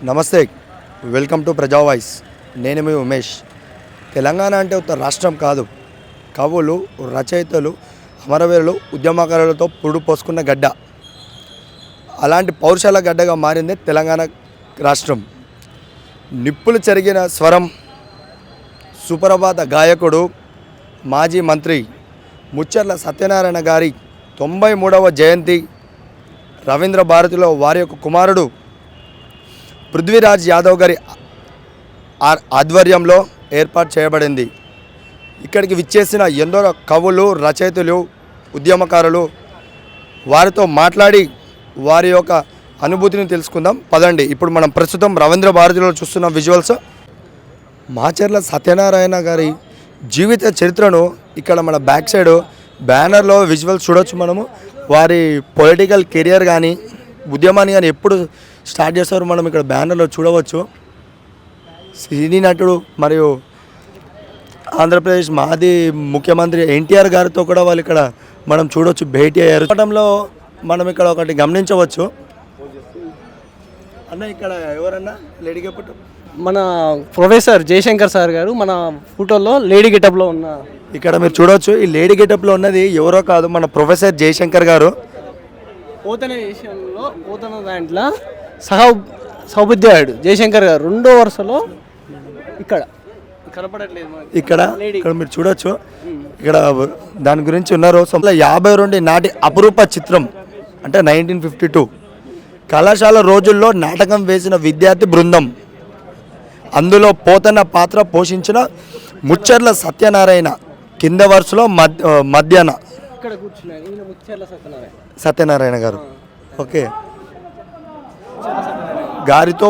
నమస్తే, welcome to ప్రజా voice. నేను మీ ఉమేష్. తెలంగాణ అంటే ఒక రాష్ట్రం కాదు, కవులు, రచయితలు, అమరవీరులు, ఉద్యమకారులతో పురుడు పోసుకున్న గడ్డ. అలాంటి పౌరుషాల గడ్డగా మారిందే తెలంగాణ రాష్ట్రం. నిప్పులు చెరిగిన స్వరం, సుప్రభాత గాయకుడు, మాజీ మంత్రి ముచ్చర్ల సత్యనారాయణ గారి 93వ జయంతి రవీంద్ర భారతిలో వారి యొక్క కుమారుడు పృథ్వీరాజ్ యాదవ్ గారి ఆధ్వర్యంలో ఏర్పాటు చేయబడింది. ఇక్కడికి విచ్చేసిన ఎందరో కవులు, రచయితలు, ఉద్యమకారులు, వారితో మాట్లాడి వారి యొక్క అనుభూతిని తెలుసుకుందాం. పదండి. ఇప్పుడు మనం ప్రస్తుతం రవీంద్ర భారతిలో చూస్తున్న విజువల్స్ మాచర్ల సత్యనారాయణ గారి జీవిత చరిత్రను ఇక్కడ మన బ్యాక్ సైడ్ బ్యానర్లో విజువల్స్ చూడవచ్చు. మనము వారి పొలిటికల్ కెరియర్ కానీ ఉద్యమాన్ని కానీ ఎప్పుడు స్టార్ట్ చేస్తారు మనం ఇక్కడ బ్యానర్లో చూడవచ్చు. సినీ నటుడు మరియు ఆంధ్రప్రదేశ్ మాజీ ముఖ్యమంత్రి ఎన్టీఆర్ గారితో కూడా వాళ్ళు ఇక్కడ మనం చూడవచ్చు, భేటీ అయ్యారు. పటంలో మనం ఇక్కడ ఒకటి గమనించవచ్చు. అన్న ఇక్కడ ఎవరన్నా లేడీ గెటప్, మన ప్రొఫెసర్ జయశంకర్ సార్ గారు మన ఫోటోలో లేడీ గెటప్లో ఉన్న ఇక్కడ మీరు చూడవచ్చు. ఈ లేడీ గెటప్లో ఉన్నది ఎవరో కాదు, మన ప్రొఫెసర్ జయశంకర్ గారు. పోతన విషయంలో పోతన దాంట్లో సహోపాధ్యాయుడు జయశంకర్ గారు 2వ వరుసలో ఇక్కడ కనపడట్లేదు ఇక్కడ మీరు చూడొచ్చు. ఇక్కడ దాని గురించి ఉన్నారు. 52 నాటి అపురూప చిత్రం అంటే 1952 కళాశాల రోజుల్లో నాటకం వేసిన విద్యార్థి బృందం. అందులో పోతన్న పాత్ర పోషించిన ముచ్చర్ల సత్యనారాయణ కింద వరుసలో మధ్యాహ్న ఇక్కడ కూర్చున్నాను. ఈయన ముచ్చర్ల సత్యనారాయణ గారు. ఓకే, గారితో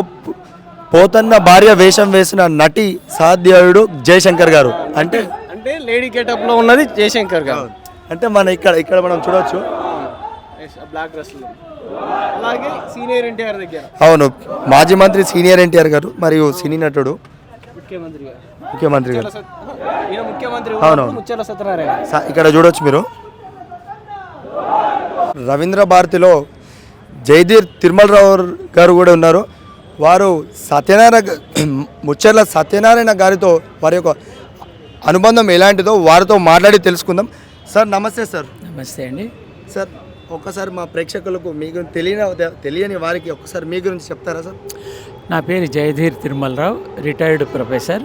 పోతన్న భార్య వేషం వేసిన నటి సాధ్యాయుడు జయశంకర్ గారు. అంటే అంటే లేడీ గెటప్లో ఉన్నది జయశంకర్ గారు. అంటే మన ఇక్కడ మనం చూడవచ్చు బ్లాక్ డ్రెస్లో. అలాగే సీనియర్ ఎన్టీఆర్ దగ్గర అవును, మాజీ మంత్రి సీనియర్ ఎన్టీఆర్ గారు మరియు సినీ నటుడు ముఖ్యమంత్రి గారు. అవునవును, ముచ్చర్ల సత్యనారాయణ. ఇక్కడ చూడవచ్చు మీరు. రవీంద్ర భారతిలో జయధీర్ తిరుమలరావు గారు కూడా ఉన్నారు. వారు ముచ్చర్ల సత్యనారాయణ గారితో వారి యొక్క అనుబంధం ఎలాంటిదో వారితో మాట్లాడి తెలుసుకుందాం. సార్ నమస్తే. సార్ నమస్తే అండి. సార్ ఒక్కసారి మా ప్రేక్షకులకు మీ గురించి తెలియని వారికి ఒక్కసారి మీ గురించి చెప్తారా సార్? నా పేరు జయధీర్ తిరుమలరావు, రిటైర్డ్ ప్రొఫెసర్.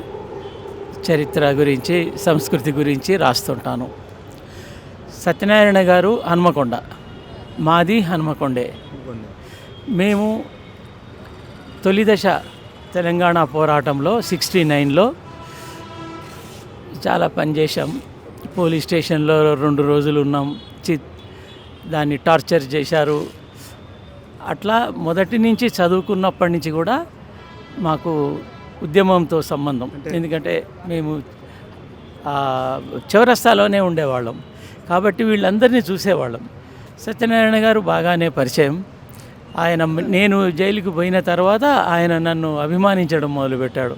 చరిత్ర గురించి, సంస్కృతి గురించి రాస్తుంటాను. సత్యనారాయణ గారు హన్మకొండ, మాది హన్మకొండే. మేము తొలి దశ తెలంగాణ పోరాటంలో 69లో చాలా పనిచేసాం. పోలీస్ స్టేషన్లో 2 రోజులు ఉన్నాం. దాన్ని టార్చర్ చేశారు. అట్లా మొదటి నుంచి చదువుకున్నప్పటి నుంచి కూడా మాకు ఉద్యమంతో సంబంధం. ఎందుకంటే మేము చౌరస్తాలోనే ఉండేవాళ్ళం కాబట్టి వీళ్ళందరినీ చూసేవాళ్ళం. సత్యనారాయణ గారు బాగానే పరిచయం. నేను జైలుకి పోయిన తర్వాత ఆయన నన్ను అభిమానించడం మొదలుపెట్టాడు.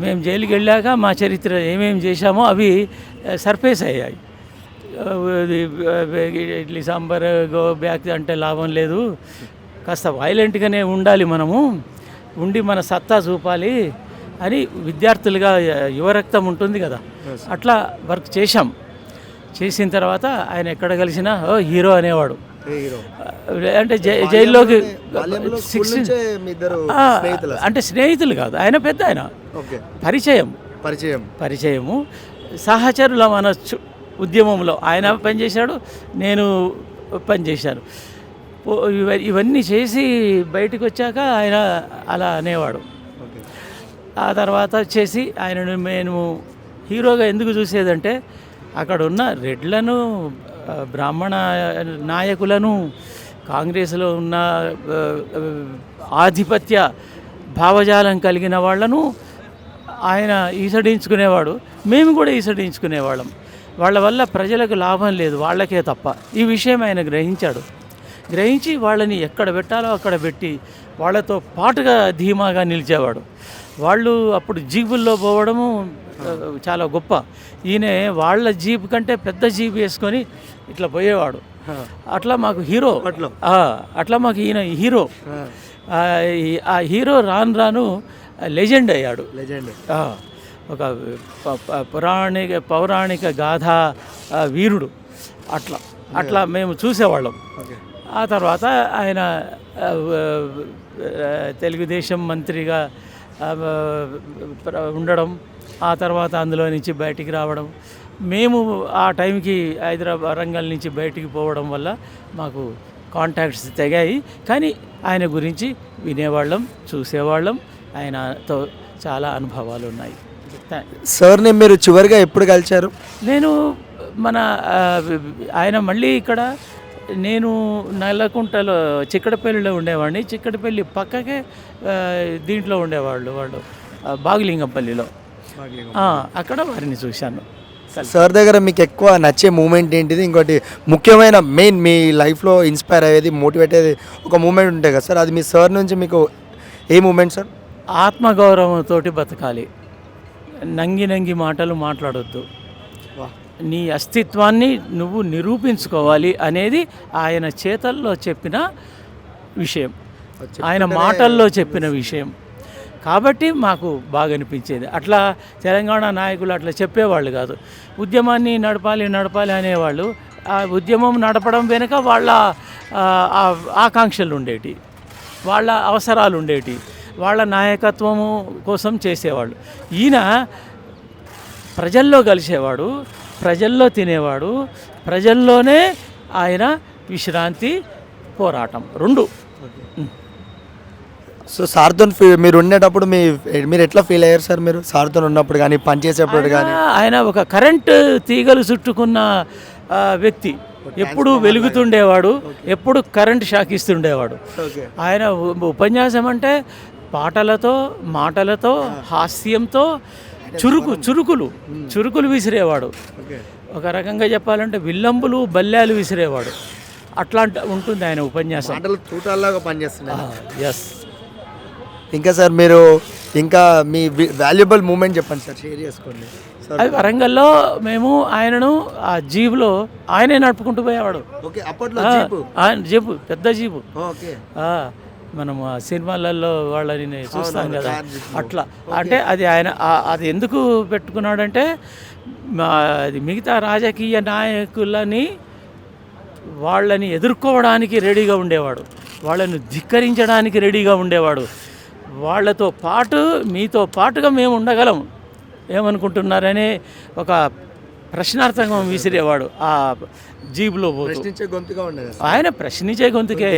మేము జైలుకి వెళ్ళాక మా చరిత్ర ఏమేమి చేశామో అవి సర్ఫేస్ అయ్యాయి. ఇడ్లీ సాంబార్ గో బ్యాక్ అంటే లాభం లేదు, కాస్త వైలెంట్గానే ఉండాలి, మనము ఉండి మన సత్తా చూపాలి అని విద్యార్థులుగా యువరక్తం ఉంటుంది కదా, అట్లా వర్క్ చేశాం. చేసిన తర్వాత ఆయన ఎక్కడ కలిసినా హీరో అనేవాడు. అంటే జైల్లోకి 16 అంటే స్నేహితులు కాదు, ఆయన పెద్ద ఆయన పరిచయము సహచరుల అనొచ్చు. ఉద్యమంలో ఆయన పనిచేశాడు, నేను పనిచేశాను. ఇవన్నీ చేసి బయటకు వచ్చాక ఆయన అలా అనేవాడు. ఆ తర్వాత వచ్చేసి ఆయనను నేను హీరోగా ఎందుకు చూసేదంటే అక్కడ ఉన్న రెడ్లను, బ్రాహ్మణ నాయకులను, కాంగ్రెస్లో ఉన్న ఆధిపత్య భావజాలం కలిగిన వాళ్ళను ఆయన ఈసడించుకునేవాడు. మేము కూడా ఈసడించుకునేవాళ్ళం. వాళ్ళ వల్ల ప్రజలకు లాభం లేదు, వాళ్ళకే తప్ప. ఈ విషయం ఆయన గ్రహించి వాళ్ళని ఎక్కడ పెట్టాలో అక్కడ పెట్టి వాళ్ళతో పాటుగా ధీమాగా నిలిచేవాడు. వాళ్ళు అప్పుడు జీబుల్లో పోవడము చాలా గొప్ప. ఈయన వాళ్ళ జీప్ కంటే పెద్ద జీప్ వేసుకొని ఇట్లా పోయేవాడు. అట్లా మాకు హీరో, అట్లా మాకు ఈయన హీరో. ఆ హీరో రాను రాను లెజెండ్ అయ్యాడు. లెజెండ్. ఆ, ఒక పౌరాణిక గాథ వీరుడు. అట్లా మేము చూసేవాళ్ళం. ఆ తర్వాత ఆయన తెలుగుదేశం మంత్రిగా ఉండడం, ఆ తర్వాత అందులో నుంచి బయటికి రావడం, మేము ఆ టైంకి హైదరాబాద్ వరంగల్ నుంచి బయటికి పోవడం వల్ల మాకు కాంటాక్ట్స్ తెగాయి. కానీ ఆయన గురించి వినేవాళ్ళం, చూసేవాళ్ళం. ఆయనతో చాలా అనుభవాలు ఉన్నాయి. సార్ని మీరు చివరిగా ఎప్పుడు కలిశారు? నేను ఆయన మళ్ళీ ఇక్కడ, నేను నల్లకుంటలో చిక్కడపల్లిలో ఉండేవాడిని. చిక్కడపల్లి పక్కకే దీంట్లో ఉండేవాళ్ళు వాళ్ళు, బాగులింగంపల్లిలో. అక్కడ వారిని చూశాను. సార్ దగ్గర మీకు ఎక్కువ నచ్చే మూమెంట్ ఏంటిది? ఇంకోటి ముఖ్యమైన మెయిన్ మీ లైఫ్లో ఇన్స్పైర్ అయ్యేది, మోటివేట్ అయ్యేది ఒక మూమెంట్ ఉంటాయి కదా సార్, అది మీ సార్ నుంచి మీకు ఏ మూమెంట్ సార్? ఆత్మగౌరవంతో బతకాలి, నంగి మాటలు మాట్లాడొద్దు, నీ అస్తిత్వాన్ని నువ్వు నిరూపించుకోవాలి అనేది ఆయన చేతల్లో చెప్పిన విషయం, ఆయన మాటల్లో చెప్పిన విషయం. కాబట్టి మాకు బాగా అనిపించేది. అట్లా తెలంగాణ నాయకులు అట్లా చెప్పేవాళ్ళు కాదు. ఉద్యమాన్ని నడపాలి అనేవాళ్ళు. ఆ ఉద్యమం నడపడం వెనుక వాళ్ళ ఆకాంక్షలు ఉండేటి, వాళ్ళ అవసరాలు ఉండేటి, వాళ్ళ నాయకత్వము కోసం చేసేవాళ్ళు. ఈయన ప్రజల్లో కలిసేవాడు, ప్రజల్లో తినేవాడు, ప్రజల్లోనే ఆయన విశ్రాంతి, పోరాటం రెండు. సో సార్తో మీరు ఉండేటప్పుడు మీరు ఎట్లా ఫీల్ అయ్యారు సార్? మీరు సార్తో ఉన్నప్పుడు కానీ, పనిచేసేటప్పుడు కానీ? ఆయన ఒక కరెంటు తీగలు చుట్టుకున్న వ్యక్తి. ఎప్పుడు వెలుగుతుండేవాడు, ఎప్పుడు కరెంట్ షాక్ ఇస్తుండేవాడు. ఆయన ఉపన్యాసం అంటే పాటలతో, మాటలతో, హాస్యంతో చురుకులు విసిరేవాడు. ఒక రకంగా చెప్పాలంటే విల్లంబులు, బల్లాలు విసిరేవాడు. అట్లాంటి ఉంటుంది ఆయన ఉపన్యాసం. తూటాల్లాగా పనిచేస్తున్నాయి. ఎస్. ఇంకా సార్ మీరు ఇంకా మీ వాల్యుబుల్ మూమెంట్ చెప్పండి సార్, షేర్ చేసుకోండి. అది వరంగల్లో మేము ఆయనను ఆ జీపులో ఆయనే నడుపుకుంటూ పోయేవాడు. ఆయన జీపు, పెద్ద జీపు. మనం ఆ సినిమాలలో వాళ్ళని చూస్తాం కదా, అట్లా. అంటే అది ఆయన అది ఎందుకు పెట్టుకున్నాడంటే అది మిగతా రాజకీయ నాయకులని వాళ్ళని ఎదుర్కోవడానికి రెడీగా ఉండేవాడు, వాళ్ళని ధిక్కరించడానికి రెడీగా ఉండేవాడు. వాళ్ళతో పాటు, మీతో పాటుగా మేము ఉండగలం ఏమనుకుంటున్నారని ఒక ప్రశ్నార్థకం విసిరేవాడు ఆ జీబులో పోతూ. ఆయన ప్రశ్నించే గొంతుకే.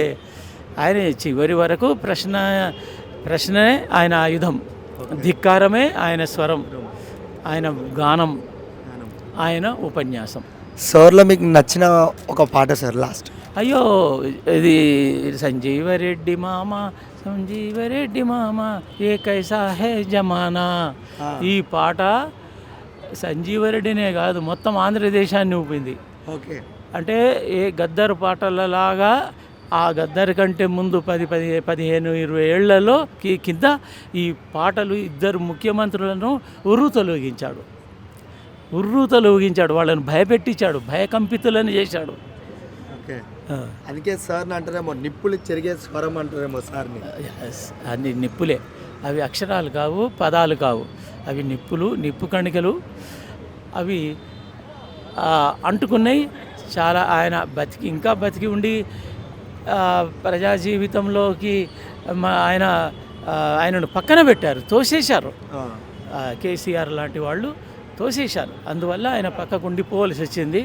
ఆయన చివరి వరకు ప్రశ్నే ఆయన ఆయుధం, ధిక్కారమే ఆయన స్వరం, ఆయన గానం, ఆయన ఉపన్యాసం. సార్లో మీకు నచ్చిన ఒక పాట సార్ లాస్ట్? అయ్యో, ఇది సంజీవరెడ్డి మామ ఏ కైసా హే జమానా. ఈ పాట సంజీవరెడ్డినే కాదు, మొత్తం ఆంధ్రదేశాన్ని ఊపింది. అంటే ఏ గద్దరు పాటలలాగా ఆ గద్దరు కంటే ముందు 15-20 ఏళ్లలో కింద ఈ పాటలు ఇద్దరు ముఖ్యమంత్రులను ఉర్రూతలూగించాడు, వాళ్ళని భయపెట్టించాడు, భయకంపితులను చేశాడు. అందుకే సార్ అంటారేమో నిప్పులు చెరిగే స్వరం అంటారేమో సార్ని. అన్ని నిప్పులే, అవి అక్షరాలు కావు, పదాలు కావు, అవి నిప్పు కణికలు. అవి అంటుకున్నాయి చాలా. ఆయన ఇంకా బతికి ఉండి ప్రజా జీవితంలోకి ఆయనను పక్కన పెట్టారు, తోసేశారు. కేసీఆర్ లాంటి వాళ్ళు తోసేశారు. అందువల్ల ఆయన పక్కకు ఉండిపోవలసి వచ్చింది.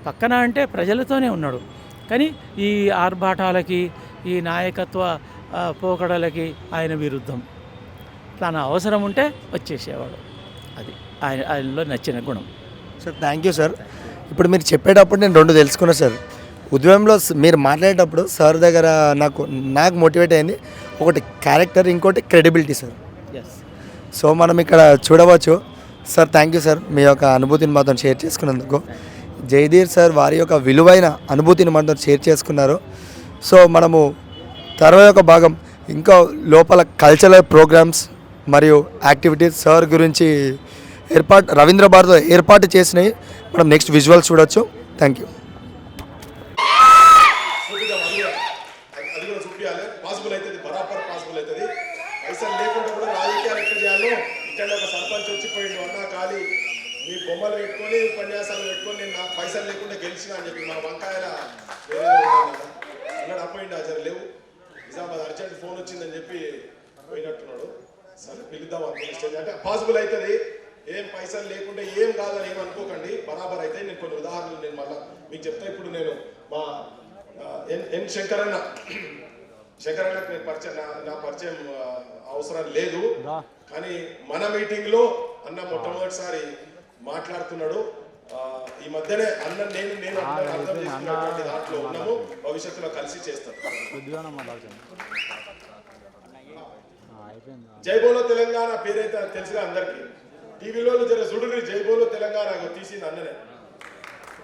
పక్కన అంటే ప్రజలతోనే ఉన్నాడు, కానీ ఈ ఆర్భాటాలకి, ఈ నాయకత్వ పోకడలకి ఆయన విరుద్ధం. తన అవసరం ఉంటే వచ్చేసేవాడు. అది ఆయనలో నచ్చిన గుణం. Sir thank you sir. ఇప్పుడు మీరు చెప్పేటప్పుడు నేను రెండు తెలుసుకున్నాను సార్. ఉద్యమంలో మీరు మాట్లాడేటప్పుడు సార్ దగ్గర నాకు మోటివేట్ అయింది ఒకటి క్యారెక్టర్, ఇంకోటి క్రెడిబిలిటీ సార్. సో మనం ఇక్కడ చూడవచ్చు సార్. థ్యాంక్ యూ సార్, మీ యొక్క అనుభూతిని మాతో షేర్ చేసుకున్నందుకు. జయధీర్ సార్ వారి యొక్క విలువైన అనుభూతిని మనతో షేర్ చేసుకున్నారు. సో మనము తర్వాత భాగం ఇంకా లోపల కల్చరల్ ప్రోగ్రామ్స్ మరియు యాక్టివిటీస్ సార్ గురించి రవీంద్ర భారతిలో ఏర్పాటు చేసినవి మనం నెక్స్ట్ విజువల్స్ చూడొచ్చు. Thank you. పాసిబుల్ అయితే పైసలు లేకుండా కూడా రాజకీయాలు ఎట్లా చేయాలో ఇక్కడ ఒక సర్పంచ్ వచ్చిపోయిండు అన్న ఖాళీ మీ బొమ్మలు పెట్టుకొని ఉపన్యాసాలు పెట్టుకొని నేను నాకు పైసలు లేకుండా గెలిచిన అని చెప్పి మా వంకాయల అన్నాడు అపోయింది అసలు లేవు నిజామాబాద్ అర్జెంట్ ఫోన్ వచ్చిందని చెప్పి పోయినట్టున్నాడు. సరే పిలుద్దాం అనుకుని అంటే పాసిబుల్ అవుతుంది. ఏం పైసలు లేకుంటే ఏం కాదని ఏం అనుకోకండి, బరాబర్ అయితే. నేను కొన్ని ఉదాహరణలు నేను మళ్ళీ మీకు చెప్తా. ఇప్పుడు నేను మా ఎన్ శంకరన్నకు నేను పరిచయం నా పరిచయం అవసరం లేదు, కానీ మన మీటింగ్లో అన్న మొట్టమొదటిసారి మాట్లాడుతున్నాడు. ఈ మధ్యనే అన్న నేను అర్థం చేసుకున్నటువంటి దాంట్లో ఉన్నాము, భవిష్యత్తులో కలిసి చేస్తాం. జై బోలో తెలంగాణ పేరైతే తెలుసుగా అందరికి. టీవీలో జర చూడుని జై బోలో తెలంగాణ తీసింది అన్ననే.